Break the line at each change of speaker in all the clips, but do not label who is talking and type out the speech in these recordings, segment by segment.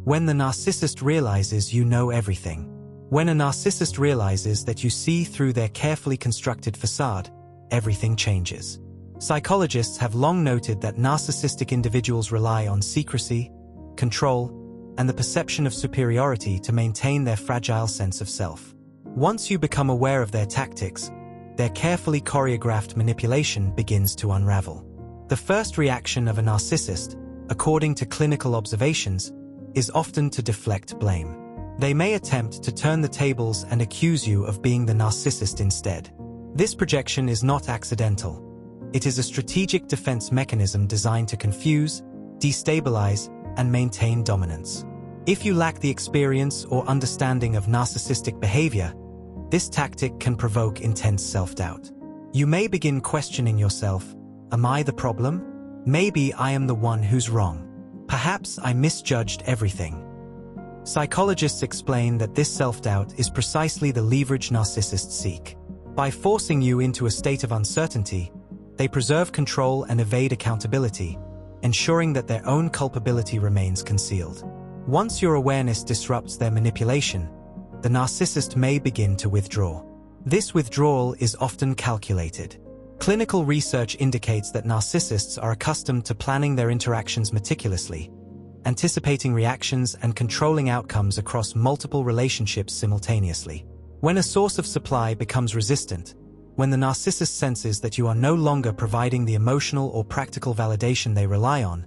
When the narcissist realizes you know everything. When a narcissist realizes that you see through their carefully constructed facade, everything changes. Psychologists have long noted that narcissistic individuals rely on secrecy, control, and the perception of superiority to maintain their fragile sense of self. Once you become aware of their tactics, their carefully choreographed manipulation begins to unravel. The first reaction of a narcissist, according to clinical observations, is often to deflect blame. They may attempt to turn the tables and accuse you of being the narcissist instead. This projection is not accidental. It is a strategic defense mechanism designed to confuse, destabilize, and maintain dominance. If you lack the experience or understanding of narcissistic behavior, this tactic can provoke intense self-doubt. You may begin questioning yourself, am I the problem? Maybe I am the one who's wrong. Perhaps I misjudged everything. Psychologists explain that this self-doubt is precisely the leverage narcissists seek. By forcing you into a state of uncertainty, they preserve control and evade accountability, ensuring that their own culpability remains concealed. Once your awareness disrupts their manipulation, the narcissist may begin to withdraw. This withdrawal is often calculated. Clinical research indicates that narcissists are accustomed to planning their interactions meticulously, anticipating reactions and controlling outcomes across multiple relationships simultaneously. When a source of supply becomes resistant, when the narcissist senses that you are no longer providing the emotional or practical validation they rely on,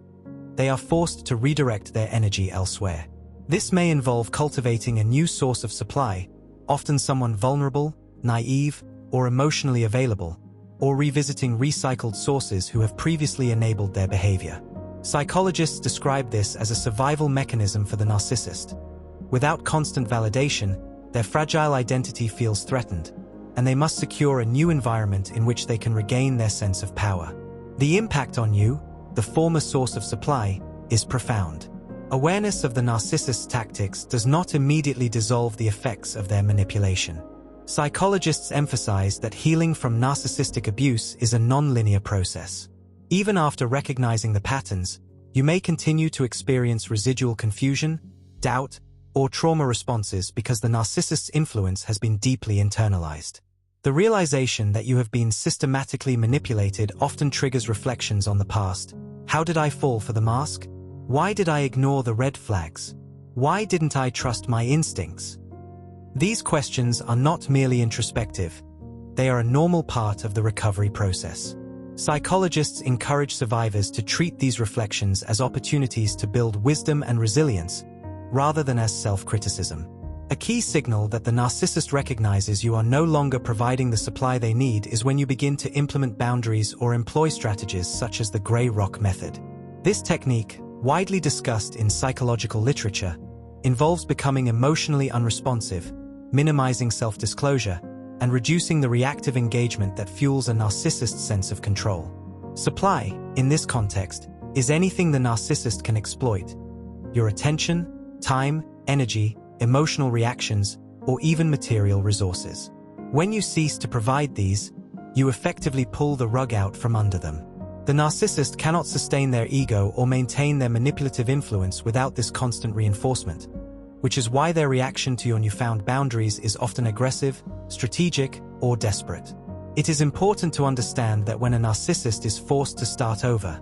they are forced to redirect their energy elsewhere. This may involve cultivating a new source of supply, often someone vulnerable, naive, or emotionally available, or revisiting recycled sources who have previously enabled their behavior. Psychologists describe this as a survival mechanism for the narcissist. Without constant validation, their fragile identity feels threatened, and they must secure a new environment in which they can regain their sense of power. The impact on you, the former source of supply, is profound. Awareness of the narcissist's tactics does not immediately dissolve the effects of their manipulation. Psychologists emphasize that healing from narcissistic abuse is a non-linear process. Even after recognizing the patterns, you may continue to experience residual confusion, doubt, or trauma responses because the narcissist's influence has been deeply internalized. The realization that you have been systematically manipulated often triggers reflections on the past. How did I fall for the mask? Why did I ignore the red flags? Why didn't I trust my instincts? These questions are not merely introspective. They are a normal part of the recovery process. Psychologists encourage survivors to treat these reflections as opportunities to build wisdom and resilience, rather than as self-criticism. A key signal that the narcissist recognizes you are no longer providing the supply they need is when you begin to implement boundaries or employ strategies such as the gray rock method. This technique, widely discussed in psychological literature, involves becoming emotionally unresponsive, minimizing self-disclosure, and reducing the reactive engagement that fuels a narcissist's sense of control. Supply, in this context, is anything the narcissist can exploit. Your attention, time, energy, emotional reactions, or even material resources. When you cease to provide these, you effectively pull the rug out from under them. The narcissist cannot sustain their ego or maintain their manipulative influence without this constant reinforcement, which is why their reaction to your newfound boundaries is often aggressive, strategic, or desperate. It is important to understand that when a narcissist is forced to start over,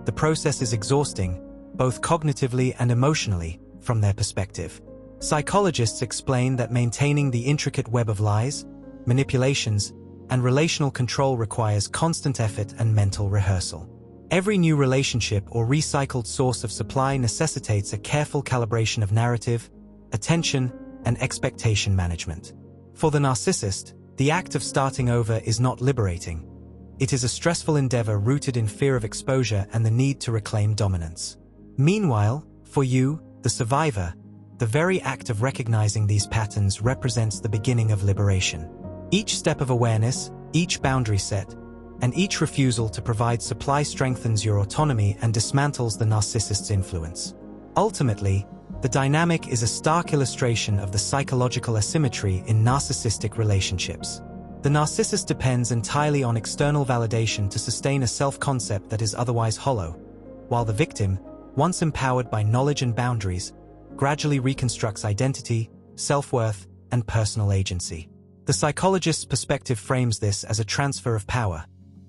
the process is exhausting, both cognitively and emotionally, from their perspective. Psychologists explain that maintaining the intricate web of lies, manipulations, and relational control requires constant effort and mental rehearsal. Every new relationship or recycled source of supply necessitates a careful calibration of narrative, attention, and expectation management. For the narcissist, the act of starting over is not liberating. It is a stressful endeavor rooted in fear of exposure and the need to reclaim dominance. Meanwhile, for you, the survivor, the very act of recognizing these patterns represents the beginning of liberation. Each step of awareness, each boundary set, and each refusal to provide supply strengthens your autonomy and dismantles the narcissist's influence. Ultimately, the dynamic is a stark illustration of the psychological asymmetry in narcissistic relationships. The narcissist depends entirely on external validation to sustain a self-concept that is otherwise hollow, while the victim, once empowered by knowledge and boundaries, gradually reconstructs identity, self-worth, and personal agency. The psychologist's perspective frames this as a transfer of power.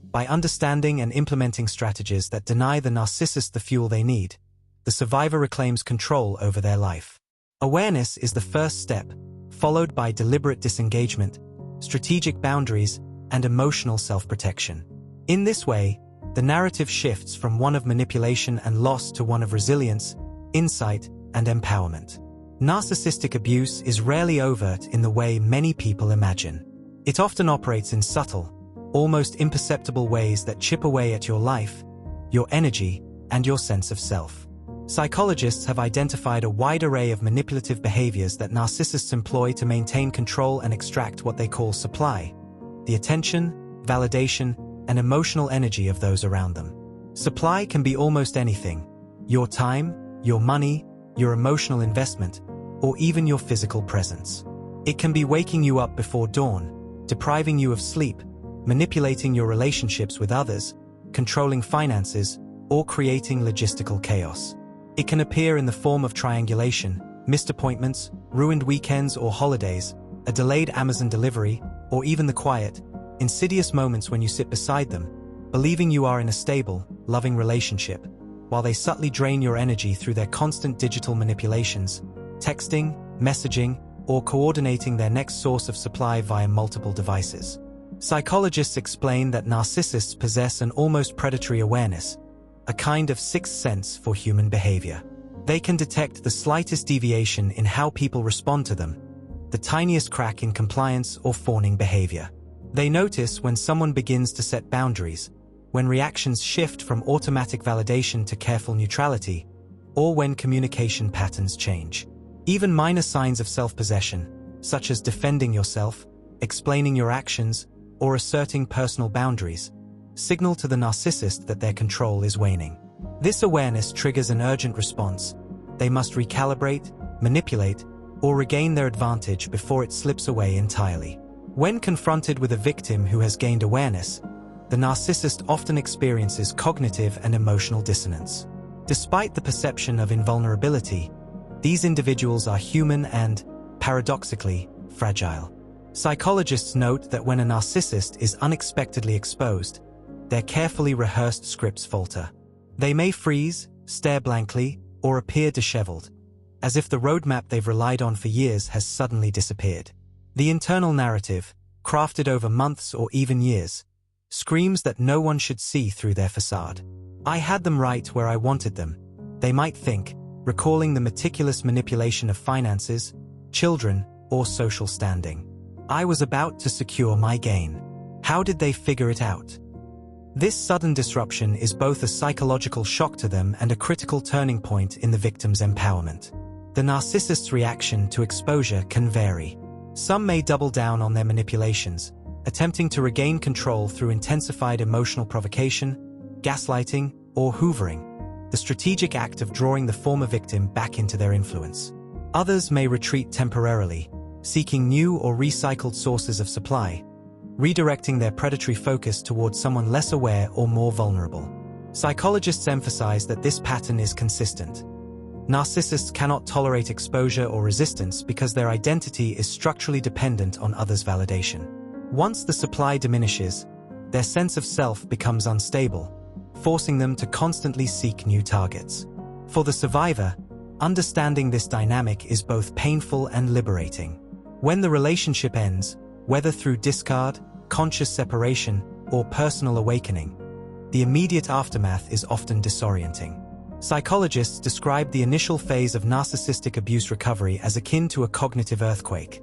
By understanding and implementing strategies that deny the narcissist the fuel they need, the survivor reclaims control over their life. Awareness is the first step, followed by deliberate disengagement, strategic boundaries, and emotional self-protection. In this way, the narrative shifts from one of manipulation and loss to one of resilience, insight, and empowerment. Narcissistic abuse is rarely overt in the way many people imagine. It often operates in subtle, almost imperceptible ways that chip away at your life, your energy, and your sense of self. Psychologists have identified a wide array of manipulative behaviors that narcissists employ to maintain control and extract what they call supply: the attention, validation, and emotional energy of those around them. Supply can be almost anything: your time, your money, your emotional investment, or even your physical presence. It can be waking you up before dawn, depriving you of sleep, manipulating your relationships with others, controlling finances, or creating logistical chaos. It can appear in the form of triangulation, missed appointments, ruined weekends or holidays, a delayed Amazon delivery, or even the quiet, insidious moments when you sit beside them, believing you are in a stable, loving relationship, while they subtly drain your energy through their constant digital manipulations, texting, messaging, or coordinating their next source of supply via multiple devices. Psychologists explain that narcissists possess an almost predatory awareness, a kind of sixth sense for human behavior. They can detect the slightest deviation in how people respond to them, the tiniest crack in compliance or fawning behavior. They notice when someone begins to set boundaries, when reactions shift from automatic validation to careful neutrality, or when communication patterns change. Even minor signs of self-possession, such as defending yourself, explaining your actions, or asserting personal boundaries, signal to the narcissist that their control is waning. This awareness triggers an urgent response. They must recalibrate, manipulate, or regain their advantage before it slips away entirely. When confronted with a victim who has gained awareness, the narcissist often experiences cognitive and emotional dissonance. Despite the perception of invulnerability, these individuals are human and, paradoxically, fragile. Psychologists note that when a narcissist is unexpectedly exposed, their carefully rehearsed scripts falter. They may freeze, stare blankly, or appear disheveled, as if the roadmap they've relied on for years has suddenly disappeared. The internal narrative, crafted over months or even years, screams that no one should see through their facade. I had them right where I wanted them, they might think, recalling the meticulous manipulation of finances, children, or social standing. I was about to secure my gain. How did they figure it out? This sudden disruption is both a psychological shock to them and a critical turning point in the victim's empowerment. The narcissist's reaction to exposure can vary. Some may double down on their manipulations, attempting to regain control through intensified emotional provocation, gaslighting, or hoovering, the strategic act of drawing the former victim back into their influence. Others may retreat temporarily, seeking new or recycled sources of supply, redirecting their predatory focus towards someone less aware or more vulnerable. Psychologists emphasize that this pattern is consistent. Narcissists cannot tolerate exposure or resistance because their identity is structurally dependent on others' validation. Once the supply diminishes, their sense of self becomes unstable, forcing them to constantly seek new targets. For the survivor, understanding this dynamic is both painful and liberating. When the relationship ends, whether through discard, conscious separation, or personal awakening, the immediate aftermath is often disorienting. Psychologists describe the initial phase of narcissistic abuse recovery as akin to a cognitive earthquake.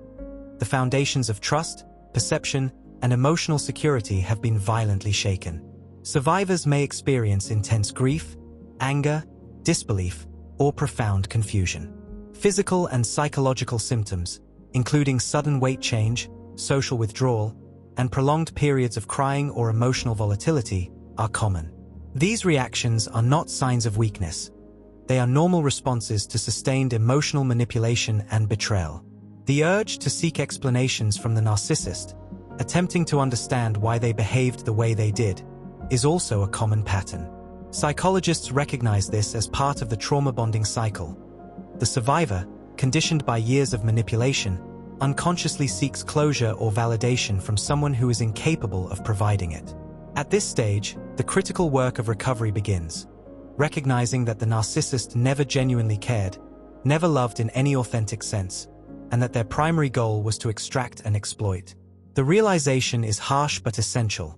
The foundations of trust, perception, and emotional security have been violently shaken. Survivors may experience intense grief, anger, disbelief, or profound confusion. Physical and psychological symptoms, including sudden weight change, social withdrawal, and prolonged periods of crying or emotional volatility, are common. These reactions are not signs of weakness. They are normal responses to sustained emotional manipulation and betrayal. The urge to seek explanations from the narcissist, attempting to understand why they behaved the way they did, is also a common pattern. Psychologists recognize this as part of the trauma bonding cycle. The survivor, conditioned by years of manipulation, unconsciously seeks closure or validation from someone who is incapable of providing it. At this stage, the critical work of recovery begins, recognizing that the narcissist never genuinely cared, never loved in any authentic sense, and that their primary goal was to extract and exploit. The realization is harsh but essential.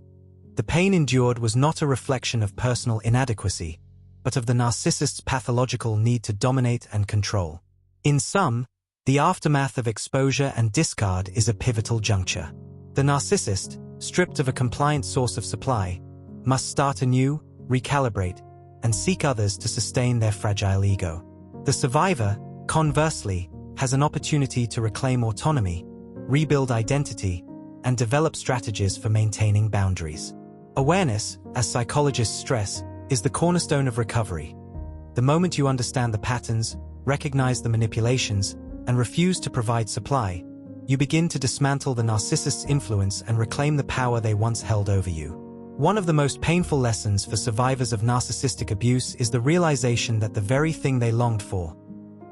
The pain endured was not a reflection of personal inadequacy, but of the narcissist's pathological need to dominate and control. In sum, the aftermath of exposure and discard is a pivotal juncture. The narcissist, stripped of a compliant source of supply, must start anew, recalibrate, and seek others to sustain their fragile ego. The survivor, conversely, has an opportunity to reclaim autonomy, rebuild identity, and develop strategies for maintaining boundaries. Awareness, as psychologists stress, is the cornerstone of recovery. The moment you understand the patterns, recognize the manipulations, and refuse to provide supply, you begin to dismantle the narcissist's influence and reclaim the power they once held over you. One of the most painful lessons for survivors of narcissistic abuse is the realization that the very thing they longed for,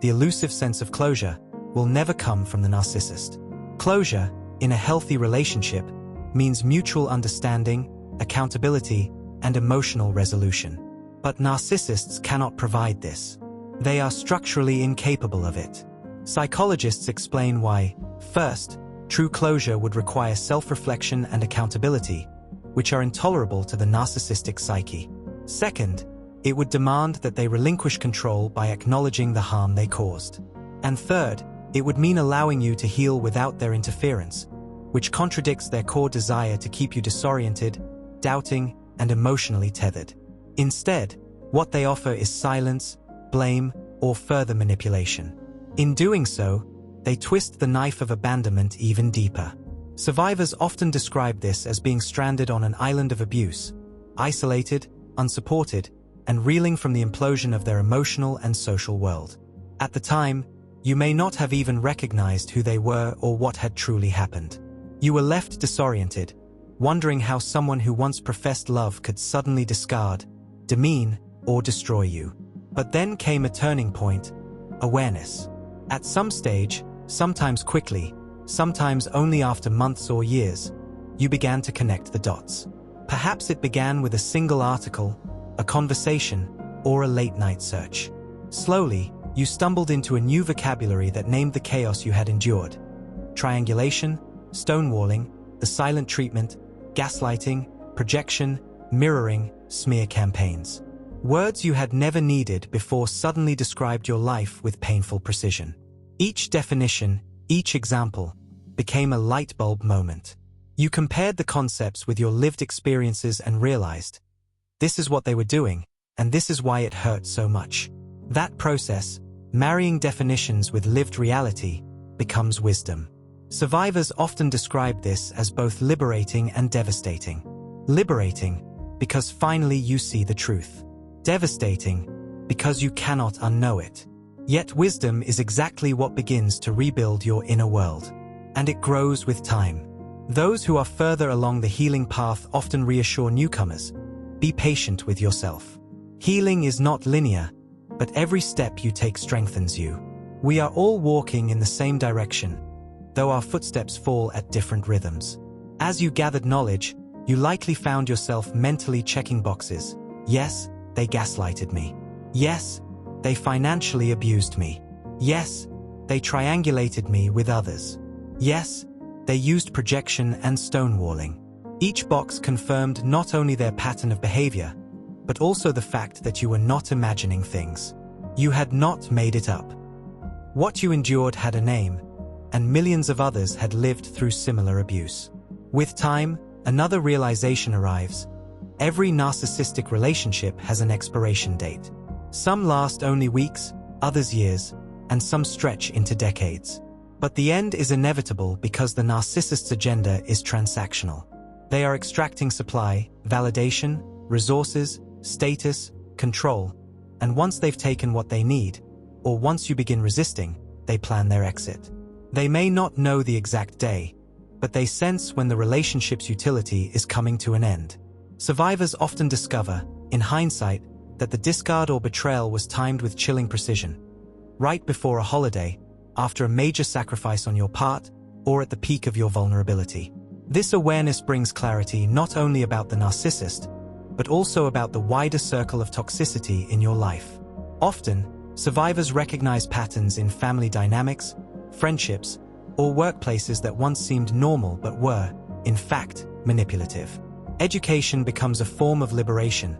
the elusive sense of closure, will never come from the narcissist. Closure, in a healthy relationship, means mutual understanding, accountability, and emotional resolution. But narcissists cannot provide this. They are structurally incapable of it. Psychologists explain why. First, true closure would require self-reflection and accountability, which are intolerable to the narcissistic psyche. Second, it would demand that they relinquish control by acknowledging the harm they caused. And third, it would mean allowing you to heal without their interference, which contradicts their core desire to keep you disoriented, doubting, and emotionally tethered. Instead, what they offer is silence, blame, or further manipulation. In doing so, they twist the knife of abandonment even deeper. Survivors often describe this as being stranded on an island of abuse, isolated, unsupported, and reeling from the implosion of their emotional and social world. At the time, you may not have even recognized who they were or what had truly happened. You were left disoriented, wondering how someone who once professed love could suddenly discard, demean, or destroy you. But then came a turning point: awareness. At some stage, sometimes quickly, sometimes only after months or years, you began to connect the dots. Perhaps it began with a single article, a conversation, or a late-night search. Slowly, you stumbled into a new vocabulary that named the chaos you had endured: triangulation, stonewalling, the silent treatment, gaslighting, projection, mirroring, smear campaigns. Words you had never needed before suddenly described your life with painful precision. Each definition, each example, became a light bulb moment. You compared the concepts with your lived experiences and realized, this is what they were doing, and this is why it hurt so much. That process, marrying definitions with lived reality, becomes wisdom. Survivors often describe this as both liberating and devastating. Liberating, because finally you see the truth. Devastating, because you cannot unknow it. Yet wisdom is exactly what begins to rebuild your inner world. And it grows with time. Those who are further along the healing path often reassure newcomers: be patient with yourself. Healing is not linear, but every step you take strengthens you. We are all walking in the same direction, though our footsteps fall at different rhythms. As you gathered knowledge, you likely found yourself mentally checking boxes. Yes, they gaslighted me. Yes, they financially abused me. Yes, they triangulated me with others. Yes, they used projection and stonewalling. Each box confirmed not only their pattern of behavior, but also the fact that you were not imagining things. You had not made it up. What you endured had a name, and millions of others had lived through similar abuse. With time, another realization arrives: every narcissistic relationship has an expiration date. Some last only weeks, others years, and some stretch into decades. But the end is inevitable because the narcissist's agenda is transactional. They are extracting supply, validation, resources, status, control, and once they've taken what they need, or once you begin resisting, they plan their exit. They may not know the exact day, but they sense when the relationship's utility is coming to an end. Survivors often discover, in hindsight, that the discard or betrayal was timed with chilling precision. right before a holiday, after a major sacrifice on your part, or at the peak of your vulnerability. This awareness brings clarity not only about the narcissist, but also about the wider circle of toxicity in your life. Often, survivors recognize patterns in family dynamics, friendships, or workplaces that once seemed normal but were, in fact, manipulative. Education becomes a form of liberation,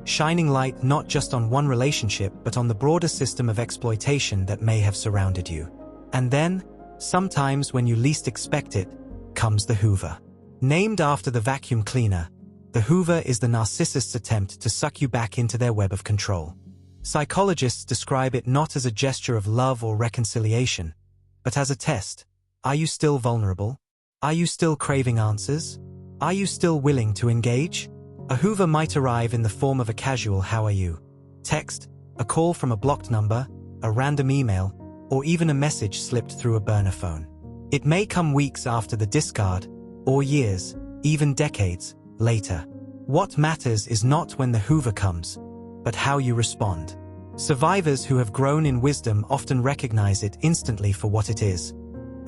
shining light not just on one relationship but on the broader system of exploitation that may have surrounded you. And then, sometimes when you least expect it, comes the Hoover. Named after the vacuum cleaner, the Hoover is the narcissist's attempt to suck you back into their web of control. Psychologists describe it not as a gesture of love or reconciliation, but as a test. Are you still vulnerable? Are you still craving answers? Are you still willing to engage? A Hoover might arrive in the form of a casual "how are you?" text, a call from a blocked number, a random email, or even a message slipped through a burner phone. It may come weeks after the discard, or years, even decades, later. What matters is not when the Hoover comes, but how you respond. Survivors who have grown in wisdom often recognize it instantly for what it is: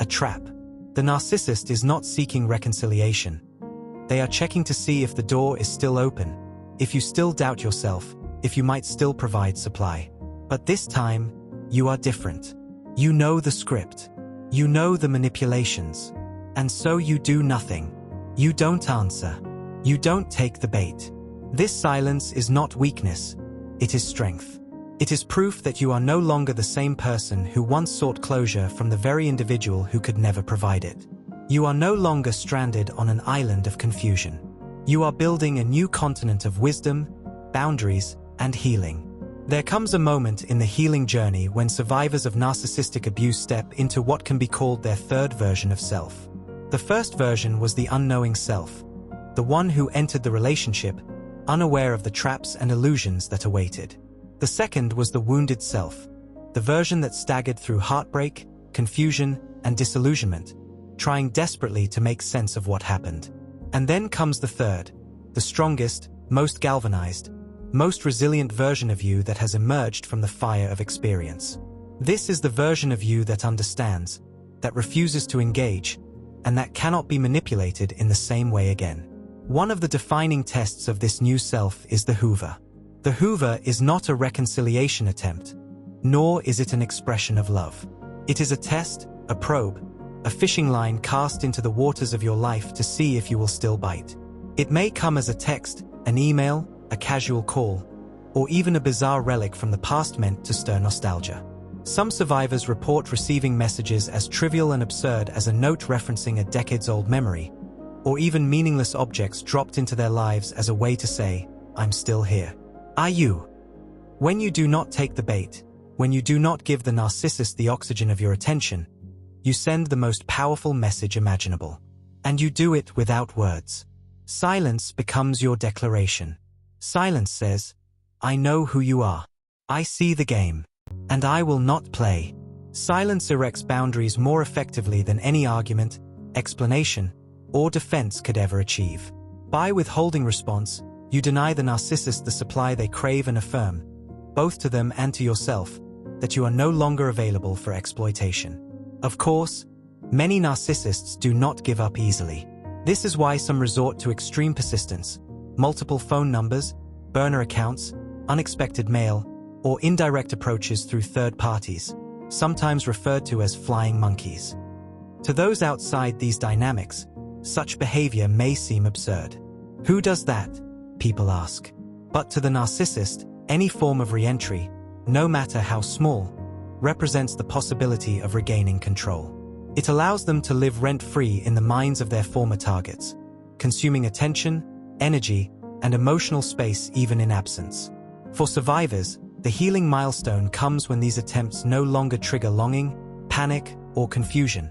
a trap. The narcissist is not seeking reconciliation. They are checking to see if the door is still open, if you still doubt yourself, if you might still provide supply. But this time, you are different. You know the script. You know the manipulations. And so you do nothing. You don't answer. You don't take the bait. This silence is not weakness. It is strength. It is proof that you are no longer the same person who once sought closure from the very individual who could never provide it. You are no longer stranded on an island of confusion. You are building a new continent of wisdom, boundaries, and healing. There comes a moment in the healing journey when survivors of narcissistic abuse step into what can be called their third version of self. The first version was the unknowing self, the one who entered the relationship, unaware of the traps and illusions that awaited. The second was the wounded self, the version that staggered through heartbreak, confusion, and disillusionment, trying desperately to make sense of what happened. And then comes the third, the strongest, most galvanized, most resilient version of you that has emerged from the fire of experience. This is the version of you that understands, that refuses to engage, and that cannot be manipulated in the same way again. One of the defining tests of this new self is the Hoover. The Hoover is not a reconciliation attempt, nor is it an expression of love. It is a test, a probe, a fishing line cast into the waters of your life to see if you will still bite. It may come as a text, an email, a casual call, or even a bizarre relic from the past meant to stir nostalgia. Some survivors report receiving messages as trivial and absurd as a note referencing a decades-old memory, or even meaningless objects dropped into their lives as a way to say, "I'm still here." Are you? When you do not take the bait, when you do not give the narcissist the oxygen of your attention, you send the most powerful message imaginable. And you do it without words. Silence becomes your declaration. Silence says, "I know who you are. I see the game. And I will not play." Silence erects boundaries more effectively than any argument, explanation, or defense could ever achieve. By withholding response, you deny the narcissist the supply they crave and affirm, both to them and to yourself, that you are no longer available for exploitation. Of course, many narcissists do not give up easily. This is why some resort to extreme persistence, multiple phone numbers, burner accounts, unexpected mail, or indirect approaches through third parties, sometimes referred to as flying monkeys. To those outside these dynamics, such behavior may seem absurd. Who does that? People ask. But to the narcissist, any form of re-entry, no matter how small, represents the possibility of regaining control. It allows them to live rent-free in the minds of their former targets, consuming attention, energy, and emotional space even in absence. For survivors, the healing milestone comes when these attempts no longer trigger longing, panic, or confusion,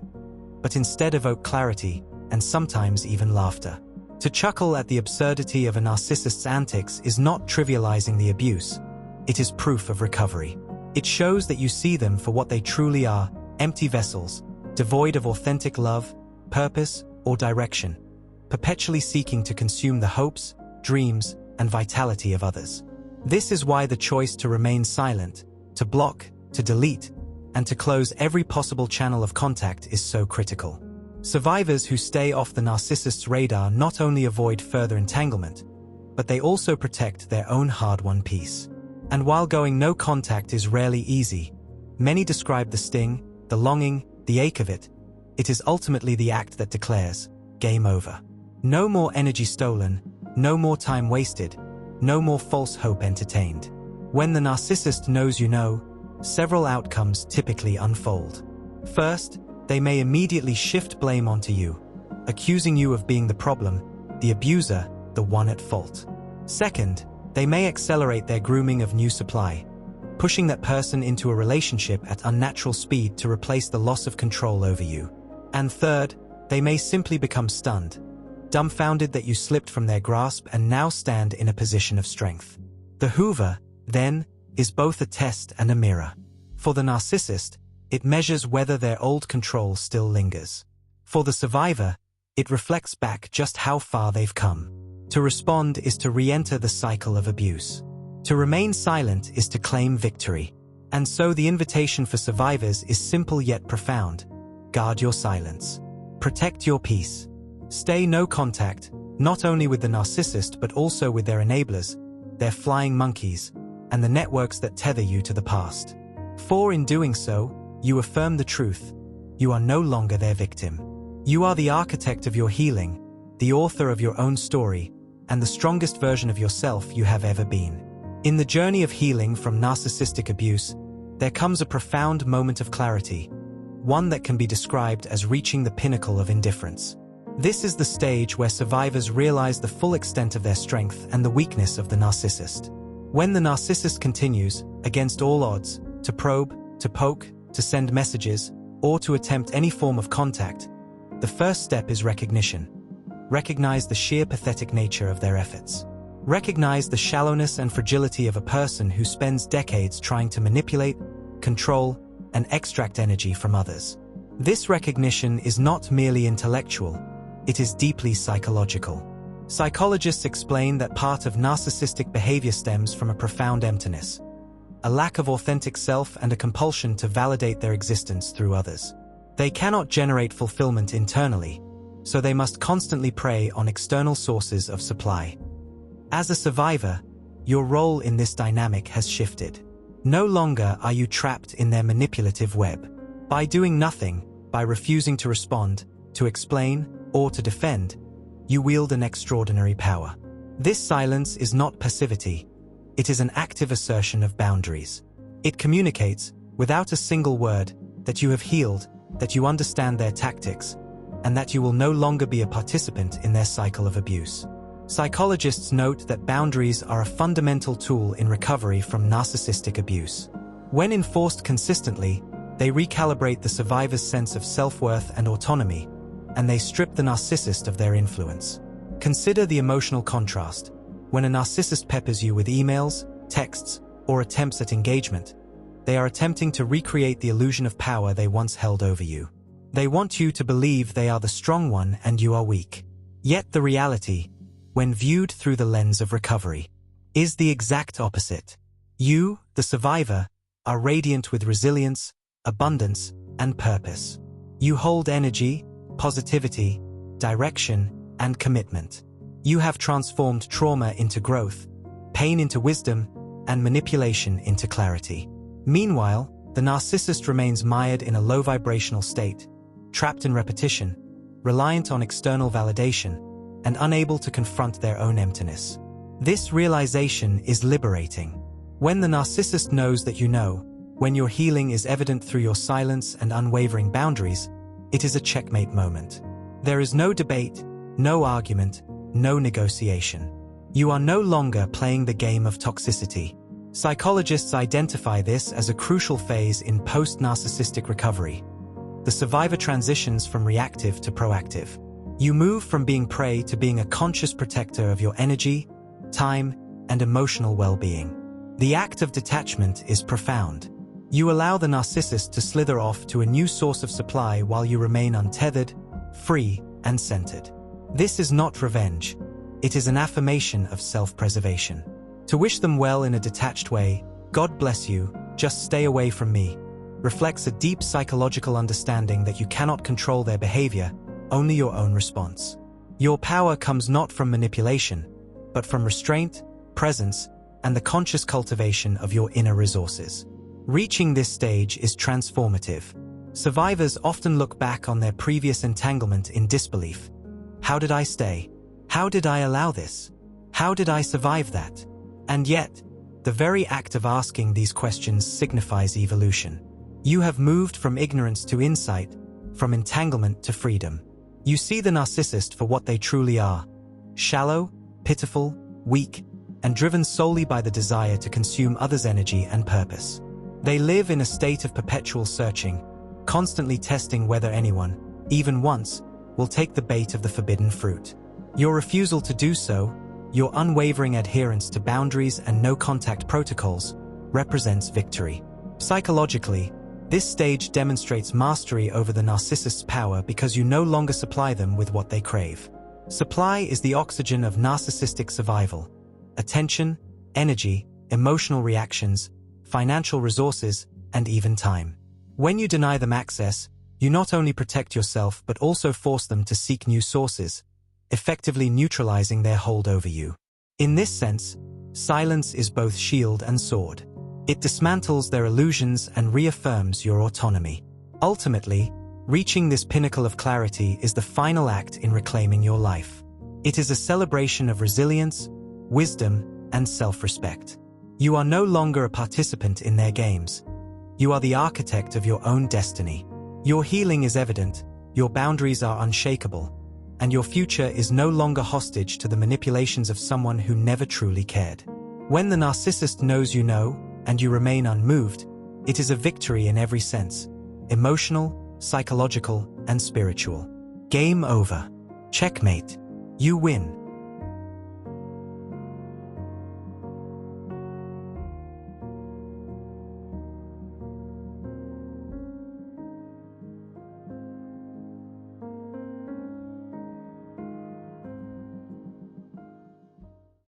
but instead evoke clarity and sometimes even laughter. To chuckle at the absurdity of a narcissist's antics is not trivializing the abuse. It is proof of recovery. It shows that you see them for what they truly are, empty vessels, devoid of authentic love, purpose, or direction, perpetually seeking to consume the hopes, dreams, and vitality of others. This is why the choice to remain silent, to block, to delete, and to close every possible channel of contact is so critical. Survivors who stay off the narcissist's radar not only avoid further entanglement, but they also protect their own hard-won peace. And while going no contact is rarely easy, many describe the sting, the longing, the ache of it. It is ultimately the act that declares, game over. No more energy stolen, no more time wasted, no more false hope entertained. When the narcissist knows you know, several outcomes typically unfold. First, they may immediately shift blame onto you, accusing you of being the problem, the abuser, the one at fault. Second, they may accelerate their grooming of new supply, pushing that person into a relationship at unnatural speed to replace the loss of control over you. And third, they may simply become stunned, dumbfounded that you slipped from their grasp and now stand in a position of strength. The Hoover, then, is both a test and a mirror. For the narcissist, it measures whether their old control still lingers. For the survivor, it reflects back just how far they've come. To respond is to re-enter the cycle of abuse. To remain silent is to claim victory. And so the invitation for survivors is simple yet profound. Guard your silence. Protect your peace. Stay no contact, not only with the narcissist but also with their enablers, their flying monkeys, and the networks that tether you to the past. For in doing so, you affirm the truth. You are no longer their victim. You are the architect of your healing, the author of your own story, and the strongest version of yourself you have ever been. In the journey of healing from narcissistic abuse, there comes a profound moment of clarity, one that can be described as reaching the pinnacle of indifference. This is the stage where survivors realize the full extent of their strength and the weakness of the narcissist. When the narcissist continues, against all odds, to probe, to poke, to send messages, or to attempt any form of contact, the first step is recognition. Recognize the sheer pathetic nature of their efforts. Recognize the shallowness and fragility of a person who spends decades trying to manipulate, control, and extract energy from others. This recognition is not merely intellectual, it is deeply psychological. Psychologists explain that part of narcissistic behavior stems from a profound emptiness, a lack of authentic self and a compulsion to validate their existence through others. They cannot generate fulfillment internally, so they must constantly prey on external sources of supply. As a survivor, your role in this dynamic has shifted. No longer are you trapped in their manipulative web. By doing nothing, by refusing to respond, to explain, or to defend, you wield an extraordinary power. This silence is not passivity. It is an active assertion of boundaries. It communicates, without a single word, that you have healed, that you understand their tactics, and that you will no longer be a participant in their cycle of abuse. Psychologists note that boundaries are a fundamental tool in recovery from narcissistic abuse. When enforced consistently, they recalibrate the survivor's sense of self-worth and autonomy, and they strip the narcissist of their influence. Consider the emotional contrast. When a narcissist peppers you with emails, texts, or attempts at engagement, they are attempting to recreate the illusion of power they once held over you. They want you to believe they are the strong one and you are weak. Yet the reality, when viewed through the lens of recovery, is the exact opposite. You, the survivor, are radiant with resilience, abundance, and purpose. You hold energy, positivity, direction, and commitment. You have transformed trauma into growth, pain into wisdom, and manipulation into clarity. Meanwhile, the narcissist remains mired in a low vibrational state, trapped in repetition, reliant on external validation, and unable to confront their own emptiness. This realization is liberating. When the narcissist knows that you know, when your healing is evident through your silence and unwavering boundaries, it is a checkmate moment. There is no debate, no argument, no negotiation. You are no longer playing the game of toxicity. Psychologists identify this as a crucial phase in post-narcissistic recovery. The survivor transitions from reactive to proactive. You move from being prey to being a conscious protector of your energy, time, and emotional well-being. The act of detachment is profound. You allow the narcissist to slither off to a new source of supply while you remain untethered, free, and centered. This is not revenge. It is an affirmation of self-preservation. To wish them well in a detached way, "God bless you, just stay away from me," reflects a deep psychological understanding that you cannot control their behavior, only your own response. Your power comes not from manipulation, but from restraint, presence, and the conscious cultivation of your inner resources. Reaching this stage is transformative. Survivors often look back on their previous entanglement in disbelief. How did I stay? How did I allow this? How did I survive that? And yet, the very act of asking these questions signifies evolution. You have moved from ignorance to insight, from entanglement to freedom. You see the narcissist for what they truly are: shallow, pitiful, weak, and driven solely by the desire to consume others' energy and purpose. They live in a state of perpetual searching, constantly testing whether anyone, even once, will take the bait of the forbidden fruit. Your refusal to do so, your unwavering adherence to boundaries and no-contact protocols, represents victory. Psychologically, this stage demonstrates mastery over the narcissist's power because you no longer supply them with what they crave. Supply is the oxygen of narcissistic survival: attention, energy, emotional reactions, financial resources, and even time. When you deny them access, you not only protect yourself but also force them to seek new sources, effectively neutralizing their hold over you. In this sense, silence is both shield and sword. It dismantles their illusions and reaffirms your autonomy. Ultimately, reaching this pinnacle of clarity is the final act in reclaiming your life. It is a celebration of resilience, wisdom, and self-respect. You are no longer a participant in their games. You are the architect of your own destiny. Your healing is evident, your boundaries are unshakable, and your future is no longer hostage to the manipulations of someone who never truly cared. When the narcissist knows you know, and you remain unmoved, it is a victory in every sense: emotional, psychological, and spiritual. Game over. Checkmate. You win.